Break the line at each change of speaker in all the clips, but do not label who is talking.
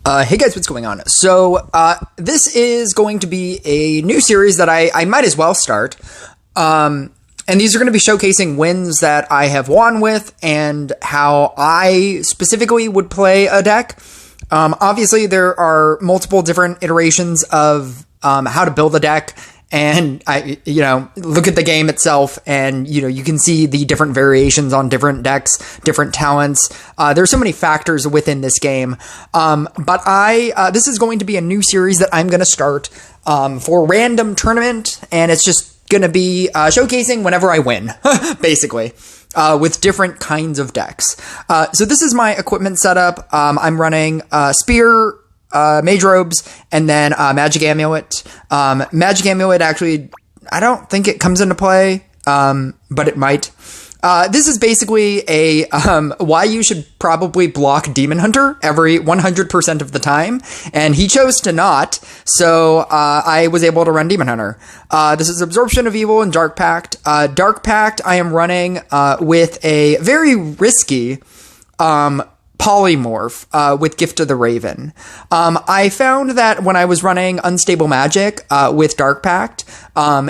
Hey guys, what's going on? So, this is going to be a new series that I might as well start. And these are going to be showcasing wins that I have won with and how I specifically would play a deck. Obviously, there are multiple different iterations of how to build a deck. And look at the game itself and, you can see the different variations on different decks, different talents. There's so many factors within this game. But this is going to be a new series that I'm going to start, for Rhandum tournament. And it's just going to be, showcasing whenever I win, basically, with different kinds of decks. So this is my equipment setup. I'm running, Spear, Mage Robes, and then Magic Amulet. Magic Amulet, actually, I don't think it comes into play, but it might. This is basically a why you should probably block Demon Hunter every 100% of the time, and he chose to not, so I was able to run Demon Hunter. This is Absorption of Evil and Dark Pact. Dark Pact I am running with a very risky polymorph with Gift of the Raven. I found that when I was running Unstable Magic with Dark Pact,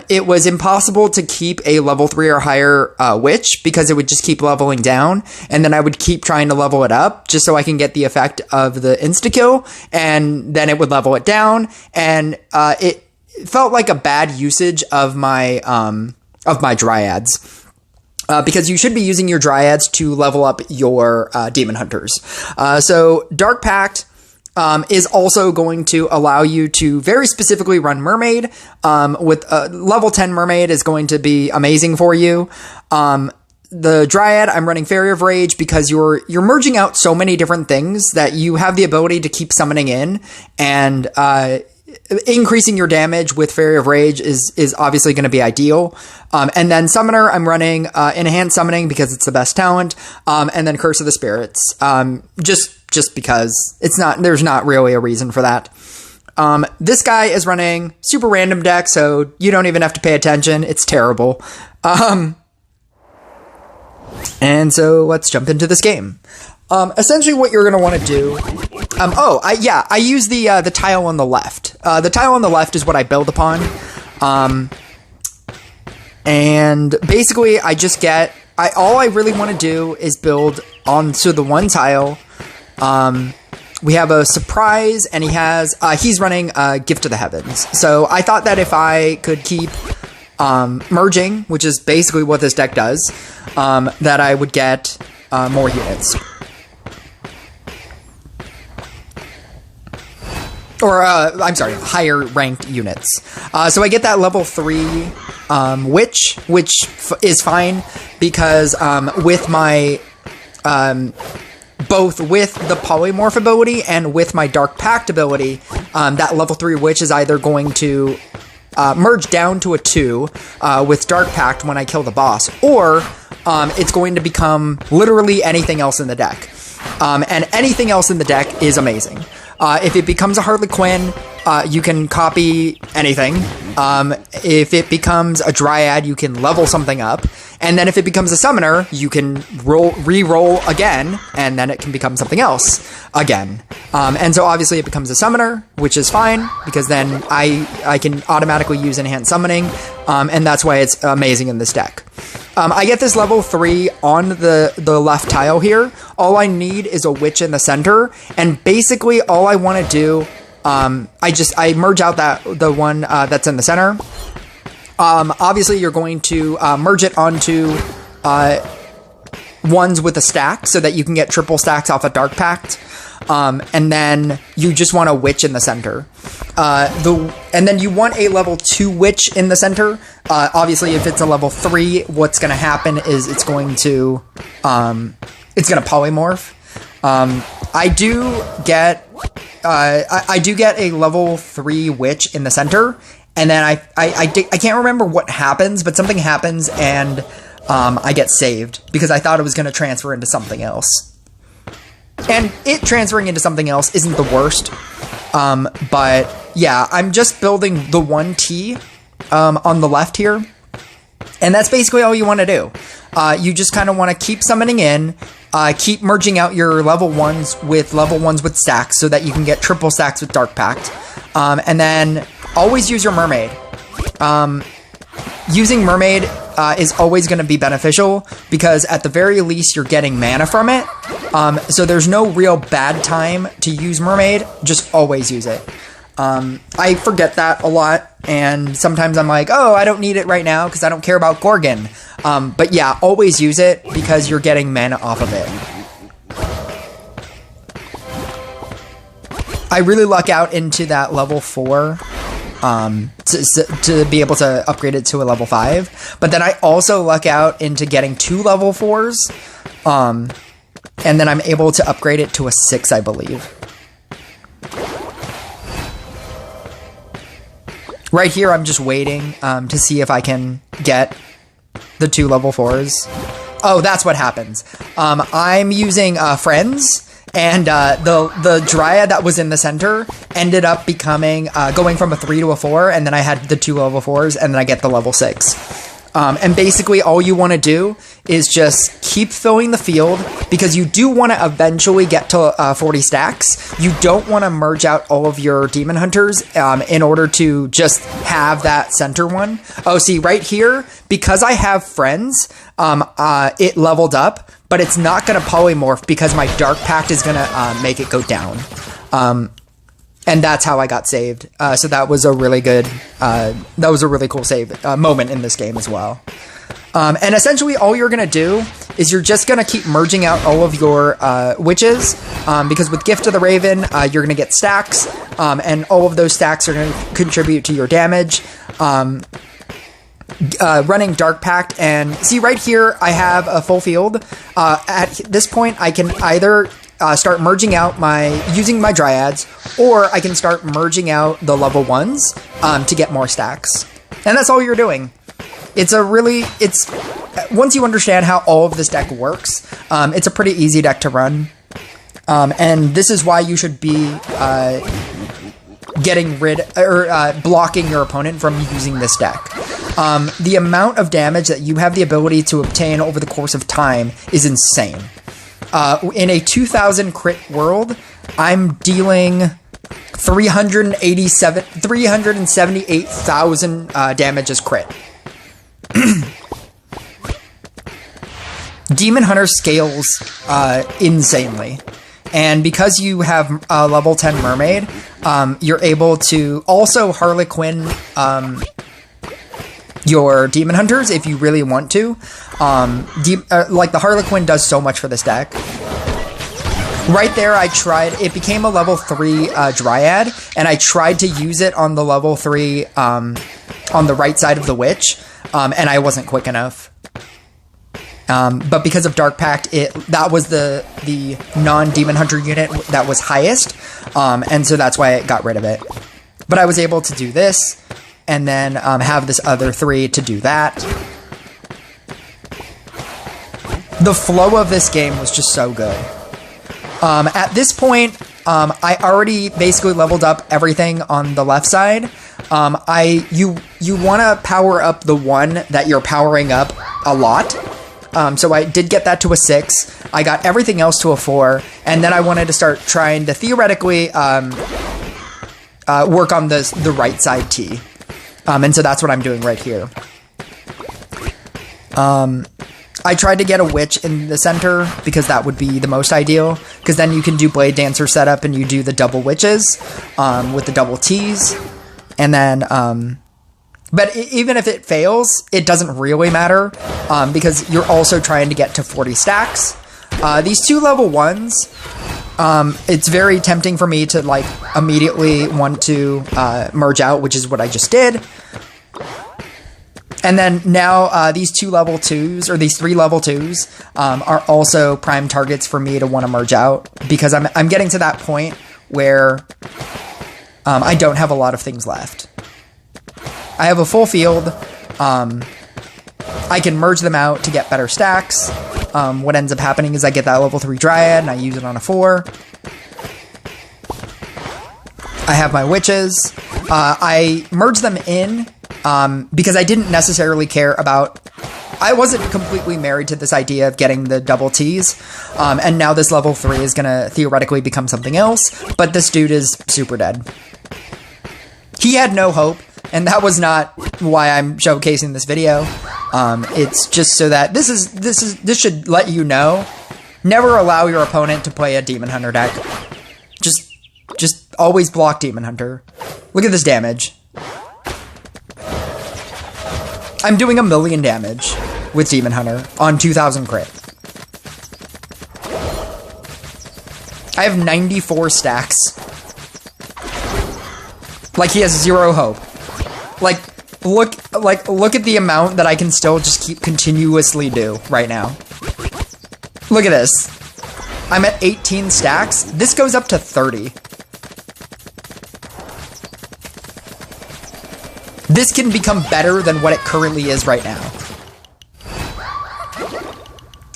it was impossible to keep a level 3 or higher witch because it would just keep leveling down, and then I would keep trying to level it up just so I can get the effect of the insta-kill, and then it would level it down, and it felt like a bad usage of my Dryads. Because you should be using your Dryads to level up your Demon Hunters. So Dark Pact is also going to allow you to very specifically run Mermaid. With level 10 Mermaid is going to be amazing for you. The Dryad, I'm running Fairy of Rage because you're merging out so many different things that you have the ability to keep summoning in, and increasing your damage with Fairy of Rage is obviously going to be ideal. And then Summoner, I'm running Enhanced Summoning because it's the best talent. And then Curse of the Spirits, just because there's not really a reason for that. This guy is running super random deck, so you don't even have to pay attention. It's terrible. And so let's jump into this game. Essentially what you're going to want to do, I use the tile on the left. The tile on the left is what I build upon. And basically I just all I really want to do is build onto the one tile. We have a surprise, and he's running Gift of the Heavens. So I thought that if I could keep merging, which is basically what this deck does, that I would get more units. Or, I'm sorry, higher ranked units. So I get that level 3 Witch, which is fine because with my, both with the Polymorph ability and with my Dark Pact ability, that level 3 Witch is either going to merge down to a 2 with Dark Pact when I kill the boss, or it's going to become literally anything else in the deck. And anything else in the deck is amazing. If it becomes a Harley Quinn, you can copy anything. If it becomes a Dryad, you can level something up. And then if it becomes a Summoner, you can re-roll again, and then it can become something else again. And so obviously it becomes a Summoner, which is fine, because then I can automatically use Enhanced Summoning, and that's why it's amazing in this deck. I get this level 3 on the left tile here. All I need is a Witch in the center, and basically all I want to do, I merge out the one that's in the center. Obviously you're going to merge it onto ones with a stack so that you can get triple stacks off a Dark Pact. And then you just want a Witch in the center. And then you want a level 2 Witch in the center. Obviously, if it's a level 3, what's going to happen is it's going to polymorph. I do get a level 3 Witch in the center, and then I can't remember what happens, but something happens, and I get saved because I thought it was going to transfer into something else. And it transferring into something else isn't the worst. But yeah, I'm just building the 1T on the left here. And that's basically all you want to do. You just kind of want to keep summoning in keep merging out your level 1s with level 1s with stacks so that you can get triple stacks with Dark Pact. And then always use your Mermaid. Using Mermaid is always going to be beneficial because at the very least you're getting mana from it. So there's no real bad time to use Mermaid. Just always use it. I forget that a lot, and sometimes I'm like, oh, I don't need it right now because I don't care about Gorgon. But yeah, always use it because you're getting mana off of it. I really luck out into that level 4 to be able to upgrade it to a level 5. But then I also luck out into getting 2 level 4s. And then I'm able to upgrade it to a 6, I believe. Right here, I'm just waiting to see if I can get the 2 level 4s. Oh, that's what happens. I'm using Friends, and the Dryad that was in the center ended up becoming going from a 3 to a 4, and then I had the 2 level 4s, and then I get the level 6. And basically all you want to do is just keep filling the field because you do want to eventually get to 40 stacks. You don't want to merge out all of your Demon Hunters in order to just have that center one. Oh, see, right here, because I have Friends, it leveled up, but it's not going to polymorph because my Dark Pact is going to make it go down. And that's how I got saved. So that was a really good, that was a really cool save moment in this game as well. And essentially all you're going to do is you're just going to keep merging out all of your witches, because with Gift of the Raven, you're going to get stacks, and all of those stacks are going to contribute to your damage. Running Dark Pact, and see right here, I have a full field. At this point, I can either start merging out using my Dryads, or I can start merging out the level 1s to get more stacks. And that's all you're doing. Once you understand how all of this deck works, it's a pretty easy deck to run. And this is why you should be getting rid, or blocking your opponent from using this deck. The amount of damage that you have the ability to obtain over the course of time is insane. In a 2000 crit world, I'm dealing 378,000 damage as crit. Demon Hunter scales insanely. And because you have a level 10 Mermaid, you're able to also Harlequin your Demon Hunters if you really want to. Like the Harlequin does so much for this deck. Right there, it became a level 3 Dryad, and I tried to use it on the level 3 on the right side of the Witch, and I wasn't quick enough. But because of Dark Pact, that was the non-Demon Hunter unit that was highest, and so that's why it got rid of it. But I was able to do this, and then have this other 3 to do that. The flow of this game was just so good. At this point, I already basically leveled up everything on the left side. You want to power up the one that you're powering up a lot. So I did get that to a 6. I got everything else to a 4, and then I wanted to start trying to theoretically work on the right side T. And so that's what I'm doing right here. I tried to get a Witch in the center because that would be the most ideal, because then you can do Blade Dancer setup and you do the double Witches with the double Ts. And then, but even if it fails, it doesn't really matter because you're also trying to get to 40 stacks. These 2 level 1s, it's very tempting for me to like immediately want to merge out, which is what I just did. And then now these 2 level 2s, or these 3 level 2s, are also prime targets for me to want to merge out, because I'm getting to that point where I don't have a lot of things left. I have a full field. I can merge them out to get better stacks. What ends up happening is I get that level 3 Dryad, and I use it on a 4. I have my Witches. I merge them in because I didn't necessarily care about I wasn't completely married to this idea of getting the double T's, and now this level 3 is gonna theoretically become something else, but this dude is super dead. He had no hope, and that was not why I'm showcasing this video. It's just so that this should let you know, never allow your opponent to play a Demon Hunter deck. Just always block Demon Hunter. Look at this damage. I'm doing 1,000,000 damage with Demon Hunter on 2,000 crit. I have 94 stacks. Like, he has 0 hope. Like, look at the amount that I can still just keep continuously do right now. Look at this. I'm at 18 stacks. This goes up to 30. This can become better than what it currently is right now.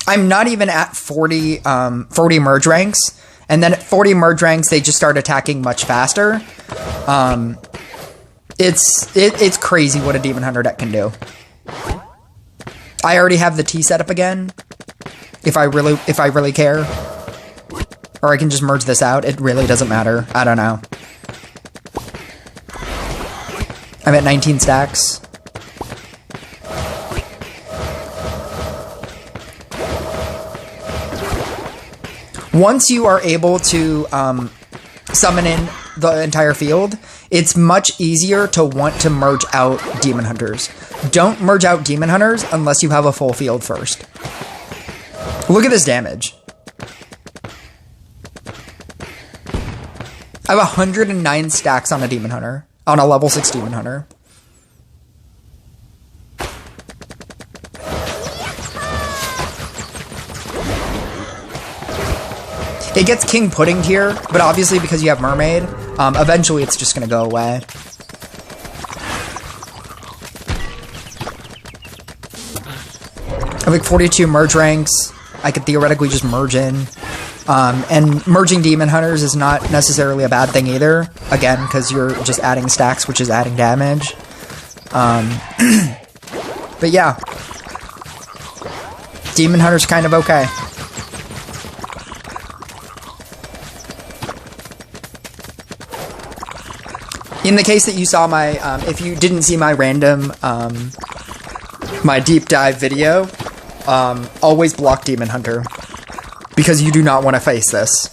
I'm not even at 40 merge ranks, and then at 40 merge ranks, they just start attacking much faster. It's crazy what a Demon Hunter deck can do. I already have the T set up again. If I really care, or I can just merge this out. It really doesn't matter. I don't know. I'm at 19 stacks. Once you are able to summon in the entire field, it's much easier to want to merge out Demon Hunters. Don't merge out Demon Hunters unless you have a full field first. Look at this damage. I have 109 stacks on a Demon Hunter. On a level 6 Demon Hunter. It gets King Pudding here, but obviously because you have Mermaid, eventually it's just gonna go away. I have like 42 merge ranks. I could theoretically just merge in. And merging Demon Hunters is not necessarily a bad thing either. Again, because you're just adding stacks, which is adding damage. But yeah. Demon Hunter's kind of okay. In the case that you saw my, if you didn't see my random, my deep dive video, always block Demon Hunter. Because you do not want to face this.